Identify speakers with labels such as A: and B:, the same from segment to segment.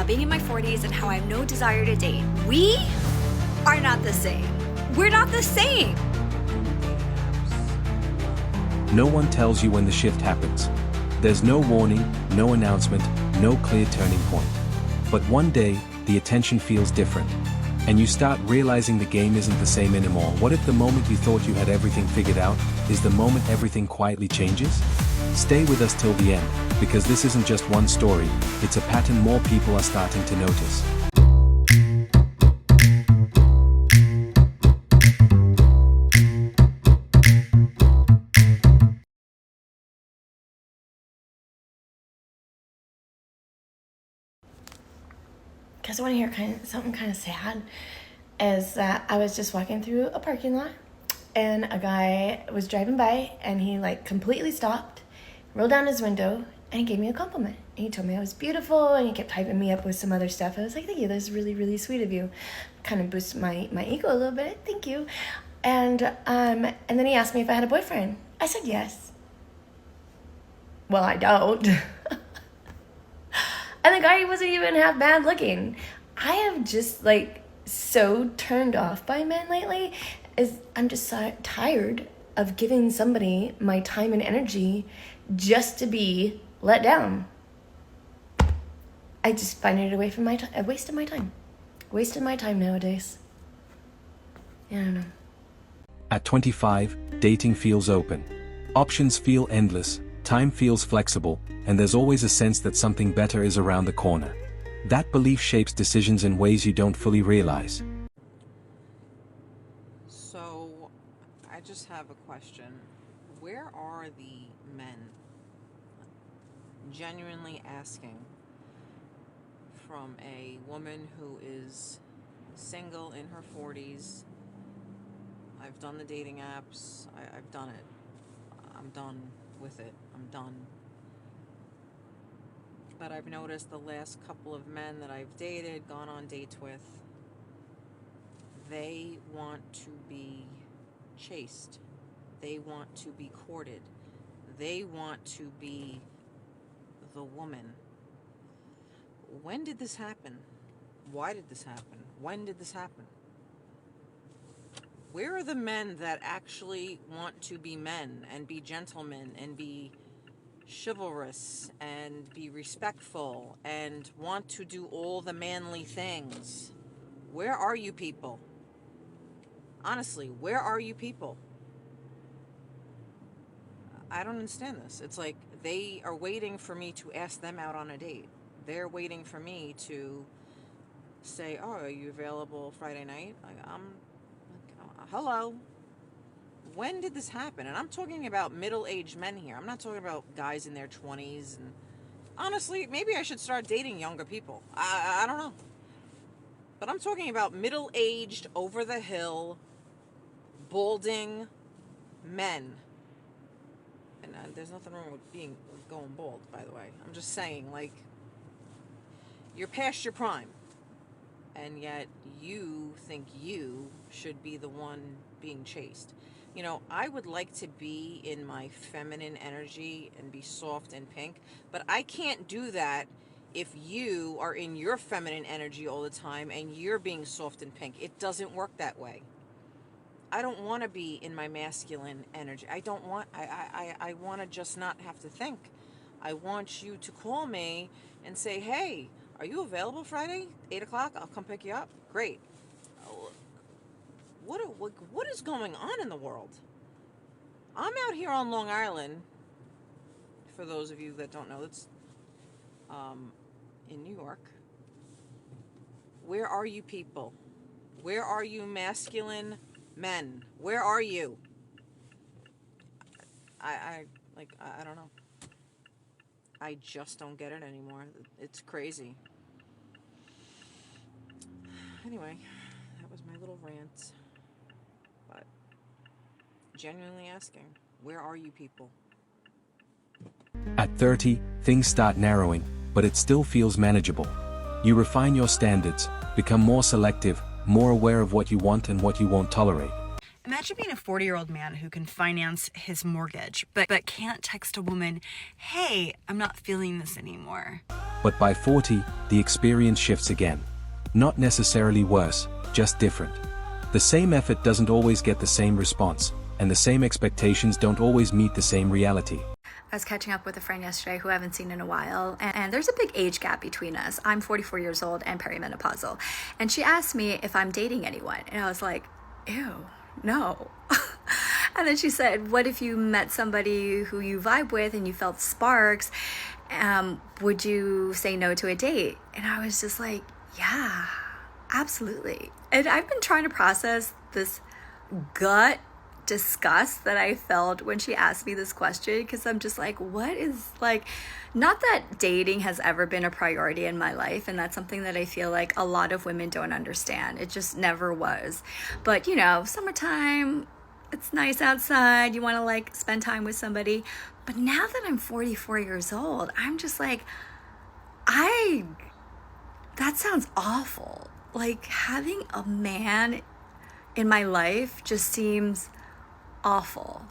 A: being in my 40s and how I have no desire to date. We are not the same. We're not the same.
B: No one tells you when the shift happens. There's no warning, no announcement, no clear turning point. But one day, the attention feels different. And you start realizing the game isn't the same anymore. What if the moment you thought you had everything figured out is the moment everything quietly changes? Stay with us till the end, because this isn't just one story, it's a pattern more people are starting to notice.
C: Because I want to hear something kind of sad, is that I was just walking through a parking lot and a guy was driving by and he completely stopped, rolled down his window, and he gave me a compliment. And he told me I was beautiful and he kept hyping me up with some other stuff. I was like, thank you, that's really, really sweet of you. Kind of boosts my ego a little bit, thank you. And then he asked me if I had a boyfriend. I said yes. Well, I don't. And the guy wasn't even half bad looking. I am just so turned off by men lately. I'm just so tired of giving somebody my time and energy just to be let down. I just find it a waste of my time. Wasting my time nowadays. Yeah, I don't know.
B: At 25, dating feels open. Options feel endless, time feels flexible, and there's always a sense that something better is around the corner. That belief shapes decisions in ways you don't fully realize.
D: So, I just have a question. Where are the men? Genuinely asking, from a woman who is single in her 40s. I've done the dating apps. I've done it. I'm done with it. I'm done. But I've noticed the last couple of men that I've dated, gone on dates with, they want to be chased. They want to be courted. They want to be the woman. When did this happen? Why did this happen? When did this happen? Where are the men that actually want to be men and be gentlemen and be chivalrous and be respectful and want to do all the manly things? Where are you people? Honestly, where are you people? I don't understand this. It's like they are waiting for me to ask them out on a date. They're waiting for me to say, oh, are you available Friday night? Hello. When did this happen? And I'm talking about middle-aged men here. I'm not talking about guys in their 20s. And honestly, maybe I should start dating younger people. I don't know. But I'm talking about middle-aged, over-the-hill, balding men. And there's nothing wrong with going bald, by the way. I'm just saying, you're past your prime. And yet you think you should be the one being chased. You know, I would like to be in my feminine energy and be soft and pink, but I can't do that if you are in your feminine energy all the time and you're being soft and pink. It doesn't work that way. I don't want to be in my masculine energy. I want to just not have to think. I want you to call me and say, hey, are you available Friday, 8 o'clock? I'll come pick you up. Great. What is going on in the world? I'm out here on Long Island. For those of you that don't know, it's in New York. Where are you people? Where are you masculine men? Where are you? I don't know. I just don't get it anymore. It's crazy. Anyway, that was my little rant. But genuinely asking, where are you people?
B: At 30, things start narrowing, but it still feels manageable. You refine your standards, become more selective, more aware of what you want and what you won't tolerate.
E: Imagine being a 40-year-old man who can finance his mortgage, but can't text a woman, hey, I'm not feeling this anymore.
B: But by 40, the experience shifts again. Not necessarily worse, just different. The same effort doesn't always get the same response, and the same expectations don't always meet the same reality.
A: I was catching up with a friend yesterday who I haven't seen in a while, and there's a big age gap between us. I'm 44 years old and perimenopausal. And she asked me if I'm dating anyone, and I was like, ew, no. And then she said, what if you met somebody who you vibe with and you felt sparks? Would you say no to a date? And I was just like, yeah, absolutely. And I've been trying to process this gut disgust that I felt when she asked me this question, because I'm just like, what is, like, not that dating has ever been a priority in my life, and that's something that I feel like a lot of women don't understand. It just never was. But you know, summertime, it's nice outside, you want to like spend time with somebody. But now that I'm 44 years old, I'm just like, that sounds awful. Like, having a man in my life just seems awful.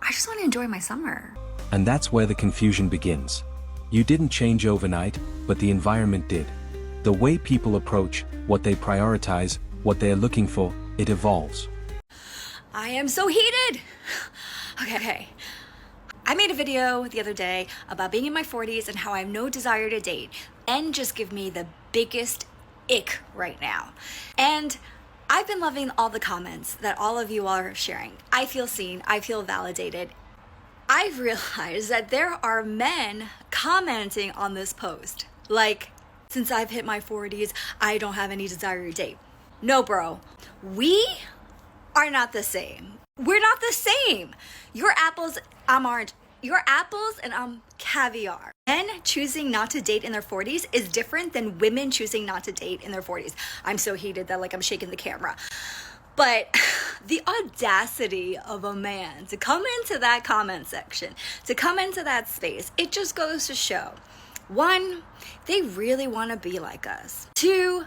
A: I just want to enjoy my summer.
B: And that's where the confusion begins. You didn't change overnight, but the environment did. The way people approach, what they prioritize, what they're looking for, it evolves.
A: I am so heated. Okay. I made a video the other day about being in my 40s and how I have no desire to date. Men just give me the biggest ick right now. And I've been loving all the comments that all of you are sharing. I feel seen, I feel validated. I've realized that there are men commenting on this post. Like, since I've hit my 40s, I don't have any desire to date. No, bro. We are not the same. We're not the same. You're apples, I'm orange. You're apples and I'm caviar. Men choosing not to date in their 40s is different than women choosing not to date in their 40s. I'm so heated that like I'm shaking the camera. But the audacity of a man to come into that comment section, to come into that space, it just goes to show. One, they really want to be like us. Two,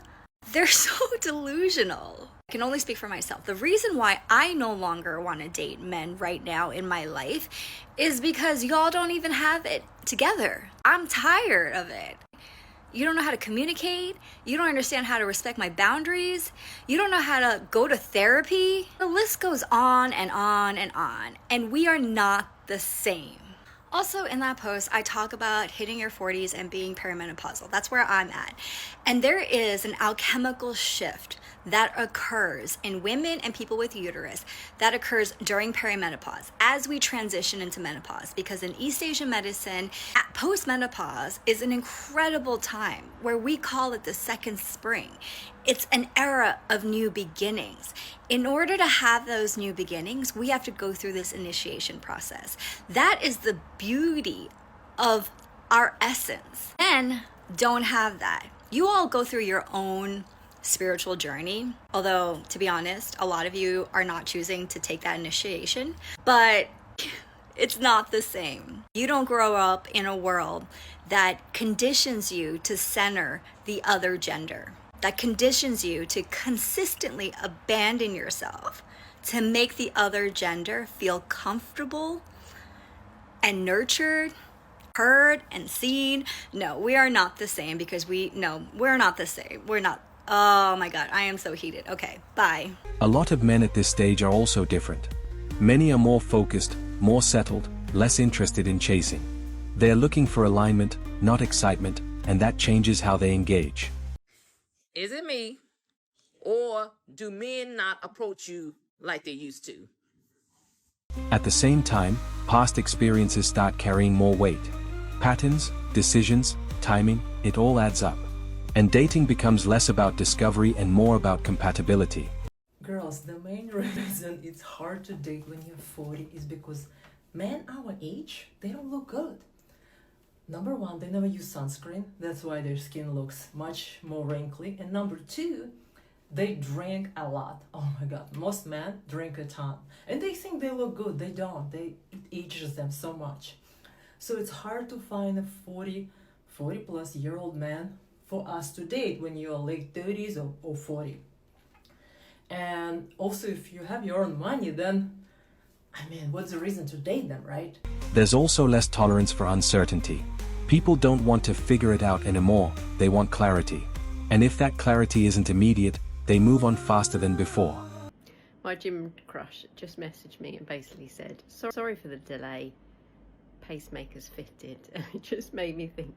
A: they're so delusional. I can only speak for myself. The reason why I no longer want to date men right now in my life is because y'all don't even have it together. I'm tired of it. You don't know how to communicate. You don't understand how to respect my boundaries. You don't know how to go to therapy. The list goes on and on and on. And we are not the same. Also, in that post, I talk about hitting your 40s and being perimenopausal. That's where I'm at. And there is an alchemical shift that occurs in women and people with uterus that occurs during perimenopause as we transition into menopause. Because in East Asian medicine, postmenopause is an incredible time where we call it the second spring. It's an era of new beginnings. In order to have those new beginnings, we have to go through this initiation process. That is the beauty of our essence. Men don't have that. You all go through your own spiritual journey, although to be honest, a lot of you are not choosing to take that initiation, but it's not the same. You don't grow up in a world that conditions you to center the other gender, that conditions you to consistently abandon yourself to make the other gender feel comfortable and nurtured, heard and seen. No, we are not the same because we're not the same. We're not. Oh my God, I am so heated. Okay, bye.
B: A lot of men at this stage are also different. Many are more focused, more settled, less interested in chasing. They're looking for alignment, not excitement, and that changes how they engage.
F: Is it me, or do men not approach you like they used to?
B: At the same time, past experiences start carrying more weight. Patterns, decisions, timing, it all adds up. And dating becomes less about discovery and more about compatibility.
G: Girls, the main reason it's hard to date when you're 40 is because men our age, they don't look good. Number one, they never use sunscreen. That's why their skin looks much more wrinkly. And number two, they drink a lot. Oh my God, most men drink a ton. And they think they look good. They don't. It ages them so much. So it's hard to find a 40 plus year old man for us to date when you're late 30s or 40. And also, if you have your own money, then, I mean, what's the reason to date them, right?
B: There's also less tolerance for uncertainty. People don't want to figure it out anymore, they want clarity. And if that clarity isn't immediate, they move on faster than before.
H: My gym crush just messaged me and basically said, sorry for the delay, pacemakers fitted. And it just made me think,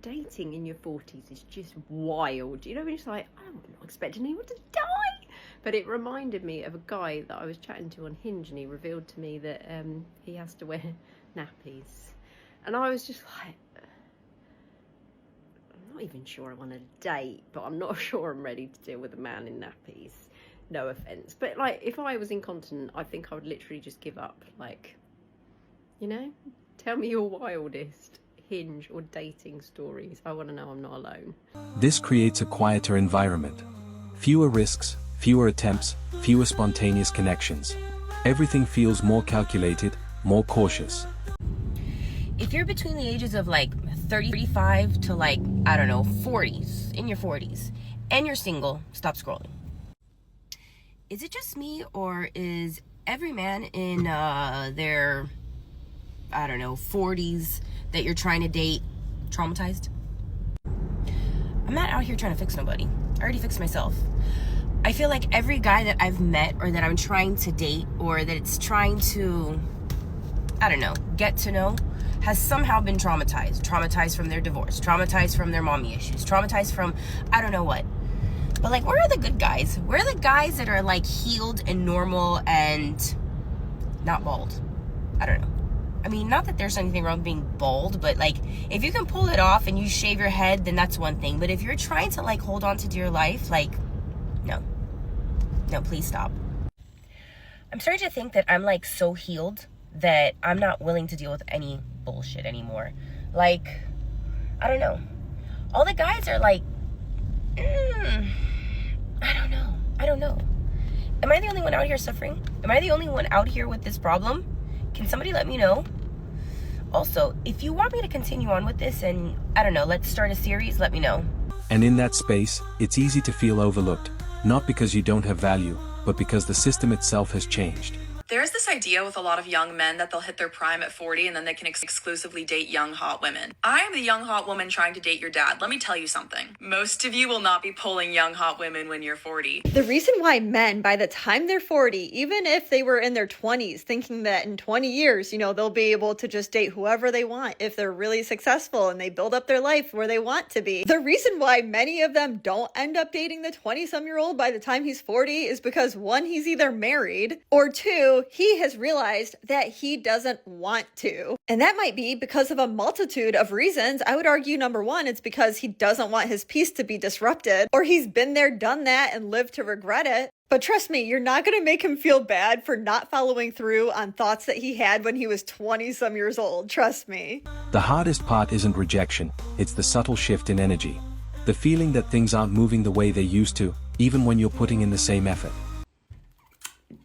H: dating in your 40s is just wild. You know, it's like, I'm not expecting anyone to die. But it reminded me of a guy that I was chatting to on Hinge, and he revealed to me that he has to wear nappies. And I was just like, I'm not even sure I want to date, but I'm not sure I'm ready to deal with a man in nappies. No offense. But like, if I was incontinent, I think I would literally just give up. Like, you know, tell me your wildest Hinge or dating stories. I want to know I'm not alone.
B: This creates a quieter environment. Fewer risks, fewer attempts, fewer spontaneous connections. Everything feels more calculated, more cautious.
I: If you're between the ages of like 35 to like, I don't know, 40s, in your 40s, and you're single, stop scrolling. Is it just me, or is every man in their, I don't know, 40s that you're trying to date traumatized? I'm not out here trying to fix nobody. I already fixed myself. I feel like every guy that I've met or that I'm trying to date or that it's trying to, I don't know, get to know, has somehow been traumatized. Traumatized from their divorce, traumatized from their mommy issues, traumatized from I don't know what. But like, where are the good guys? Where are the guys that are like healed and normal and not bald? I don't know. I mean, not that there's anything wrong with being bald, but like, if you can pull it off and you shave your head, then that's one thing. But if you're trying to like hold on to dear life, like, no, please stop. I'm starting to think that I'm like so healed that I'm not willing to deal with any bullshit anymore. Like, I don't know. All the guys are like, I don't know. Am I the only one out here suffering? Am I the only one out here with this problem? Can somebody let me know? Also, if you want me to continue on with this and, I don't know, let's start a series, let me know.
B: And in that space, it's easy to feel overlooked, not because you don't have value, but because the system itself has changed.
J: There's this idea with a lot of young men that they'll hit their prime at 40 and then they can exclusively date young, hot women. I am the young, hot woman trying to date your dad. Let me tell you something. Most of you will not be pulling young, hot women when you're 40.
A: The reason why men, by the time they're 40, even if they were in their 20s, thinking that in 20 years, you know, they'll be able to just date whoever they want if they're really successful and they build up their life where they want to be. The reason why many of them don't end up dating the 20-some-year-old by the time he's 40 is because, one, he's either married, or two, he has realized that he doesn't want to. And that might be because of a multitude of reasons. I would argue, number one, it's because he doesn't want his peace to be disrupted, or he's been there, done that, and lived to regret it. But trust me, you're not going to make him feel bad for not following through on thoughts that he had when he was 20-some years old. Trust me.
B: The hardest part isn't rejection, it's the subtle shift in energy. The feeling that things aren't moving the way they used to, even when you're putting in the same effort.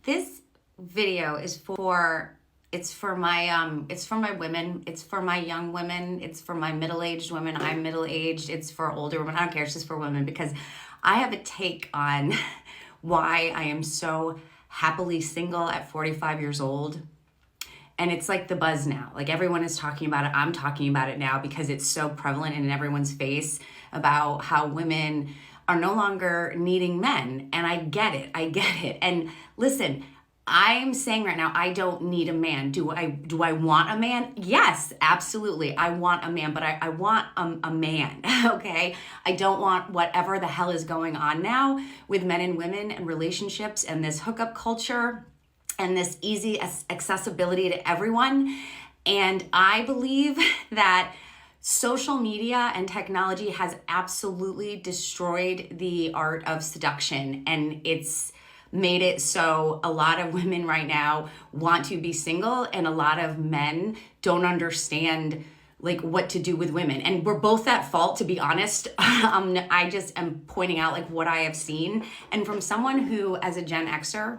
K: This video is for my women, it's for my young women, it's for my middle-aged women. I'm middle-aged, it's for older women. I don't care, it's just for women, because I have a take on why I am so happily single at 45 years old. And it's like the buzz now. Like, everyone is talking about it. I'm talking about it now because it's so prevalent and in everyone's face about how women are no longer needing men. And I get it. And listen, I'm saying right now, I don't need a man. Do I want a man? Yes, absolutely. I want a man, but I want a man, okay? I don't want whatever the hell is going on now with men and women and relationships and this hookup culture and this easy accessibility to everyone. And I believe that social media and technology has absolutely destroyed the art of seduction, and it's made it so a lot of women right now want to be single, and a lot of men don't understand like what to do with women. And we're both at fault, to be honest. I just am pointing out like what I have seen. And from someone who, as a Gen Xer,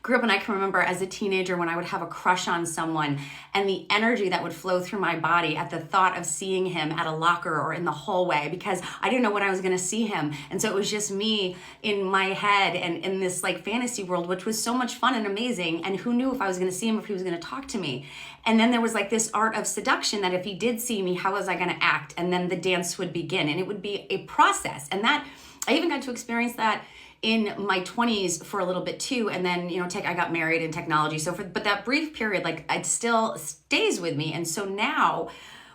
K: grew up and I can remember as a teenager when I would have a crush on someone and the energy that would flow through my body at the thought of seeing him at a locker or in the hallway, because I didn't know when I was going to see him. And so it was just me in my head and in this like fantasy world, which was so much fun and amazing. And who knew if I was going to see him, if he was going to talk to me. And then there was like this art of seduction that if he did see me, how was I going to act? And then the dance would begin, and it would be a process. And that I even got to experience that in my 20s for a little bit too. And then, I got married in technology. But that brief period, like it still stays with me. And so now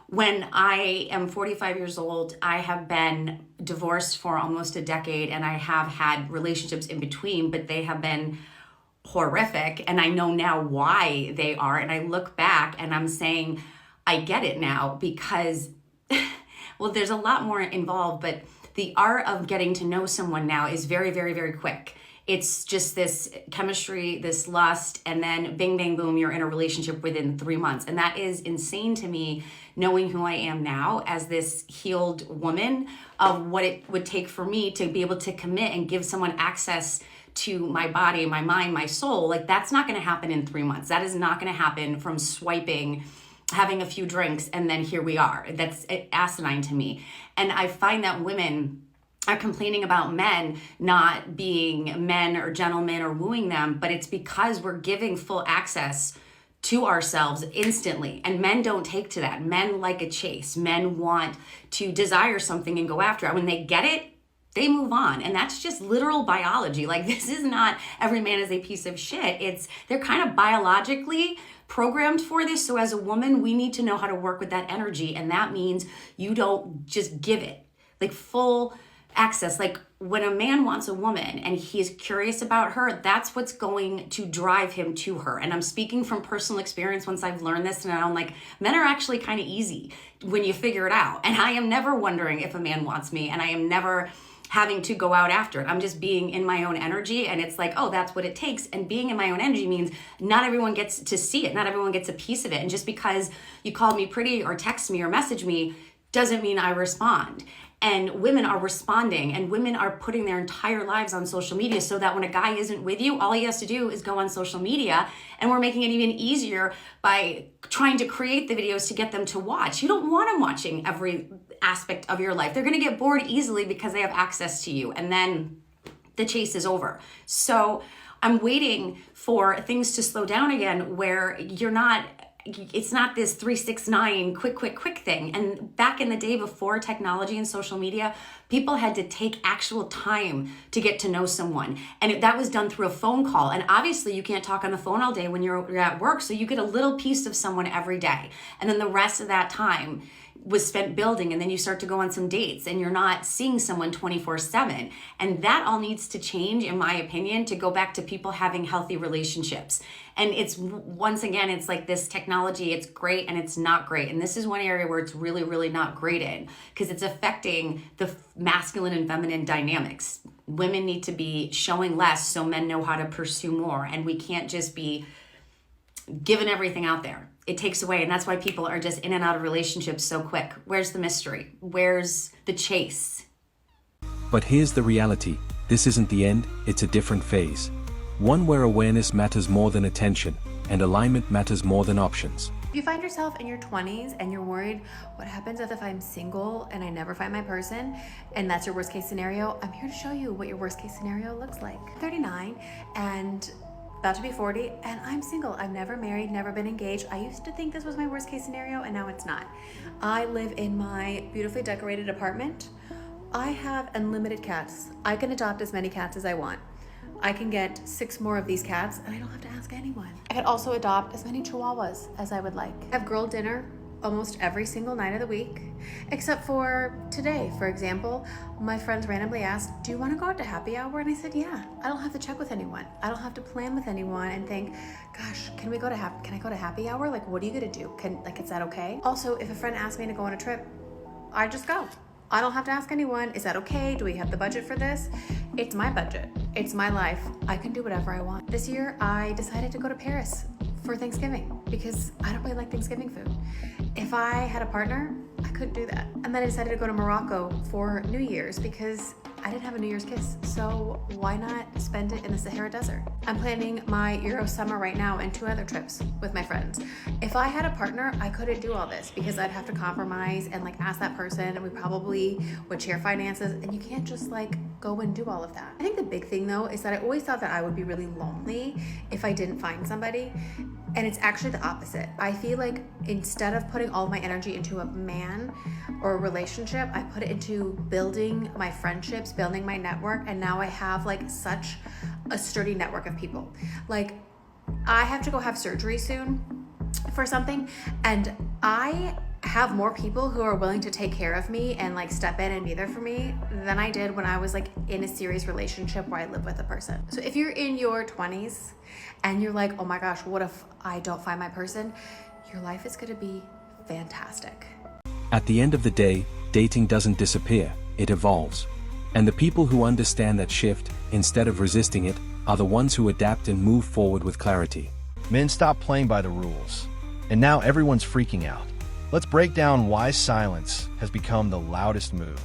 K: when I am 45 years old, I have been divorced for almost a decade, and I have had relationships in between, but they have been horrific. And I know now why they are. And I look back and I'm saying, I get it now, because, well, there's a lot more involved, but the art of getting to know someone now is very, very, very quick. It's just this chemistry, this lust, and then bing, bang, boom, you're in a relationship within 3 months. And that is insane to me, knowing who I am now as this healed woman, of what it would take for me to be able to commit and give someone access to my body, my mind, my soul. Like, that's not going to happen in 3 months. That is not going to happen from swiping, having a few drinks, and then here we are. That's asinine to me. And I find that women are complaining about men not being men or gentlemen or wooing them, but it's because we're giving full access to ourselves instantly. And men don't take to that. Men like a chase. Men want to desire something and go after it. When they get it, they move on. And that's just literal biology. Like, this is not every man is a piece of shit. They're kind of biologically programmed for this. So as a woman, we need to know how to work with that energy. And that means you don't just give it like full access. Like, when a man wants a woman and he's curious about her, that's what's going to drive him to her. And I'm speaking from personal experience once I've learned this, and I'm like, men are actually kind of easy when you figure it out. And I am never wondering if a man wants me, and I am never having to go out after it. I'm just being in my own energy, and it's like, oh, that's what it takes. And being in my own energy means not everyone gets to see it. Not everyone gets a piece of it. And just because you called me pretty or text me or message me doesn't mean I respond. And women are responding, and women are putting their entire lives on social media so that when a guy isn't with you, all he has to do is go on social media. And we're making it even easier by trying to create the videos to get them to watch. You don't want them watching every aspect of your life. They're going to get bored easily because they have access to you. And then the chase is over. So I'm waiting for things to slow down again, where it's not this 369 quick thing. And back in the day before technology and social media, people had to take actual time to get to know someone. And that was done through a phone call. And obviously you can't talk on the phone all day when you're at work. So you get a little piece of someone every day. And then the rest of that time was spent building, and then you start to go on some dates and you're not seeing someone 24/7. And that all needs to change, in my opinion, to go back to people having healthy relationships. And it's, once again, it's like this technology, it's great and it's not great. And this is one area where it's really, really not great in, because it's affecting the masculine and feminine dynamics. Women need to be showing less so men know how to pursue more. And we can't just be giving everything out there. It takes away. And that's why people are just in and out of relationships so quick. Where's the mystery? Where's the chase?
B: But here's the reality. This isn't the end, it's a different phase. One where awareness matters more than attention, and alignment matters more than options.
L: If you find yourself in your 20s and you're worried, what happens if I'm single and I never find my person, and that's your worst case scenario, I'm here to show you what your worst case scenario looks like. 39 and about to be 40, and I'm single. I've never married, never been engaged. I used to think this was my worst case scenario, and now it's not. I live in my beautifully decorated apartment. I have unlimited cats. I can adopt as many cats as I want. I can get 6 more of these cats, and I don't have to ask anyone. I could also adopt as many chihuahuas as I would like. I have girl dinner almost every single night of the week, except for today, for example. My friends randomly asked, do you want to go out to happy hour? And I said, yeah. I don't have to check with anyone. I don't have to plan with anyone and think, gosh, can I go to happy hour? Like, what are you gonna do? Is that okay? Also, if a friend asks me to go on a trip, I just go. I don't have to ask anyone, is that okay? Do we have the budget for this? It's my budget. It's my life. I can do whatever I want. This year, I decided to go to Paris for Thanksgiving because I don't really like Thanksgiving food. If I had a partner, I couldn't do that. And then I decided to go to Morocco for New Year's because I didn't have a New Year's kiss, so why not spend it in the Sahara Desert? I'm planning my Euro summer right now and 2 other trips with my friends. If I had a partner, I couldn't do all this because I'd have to compromise and like ask that person, and we probably would share finances, and you can't just like go and do all of that. I think the big thing though is that I always thought that I would be really lonely if I didn't find somebody. And it's actually the opposite. I feel like instead of putting all of my energy into a man or a relationship, I put it into building my friendships, building my network, and now I have like such a sturdy network of people. Like, I have to go have surgery soon for something, and I have more people who are willing to take care of me and like step in and be there for me than I did when I was like in a serious relationship where I live with a person. So if you're in your 20s and you're like, oh my gosh, what if I don't find my person? Your life is gonna be fantastic.
B: At the end of the day, dating doesn't disappear, it evolves. And the people who understand that shift, instead of resisting it, are the ones who adapt and move forward with clarity.
M: Men stop playing by the rules, and now everyone's freaking out. Let's break down why silence has become the loudest move.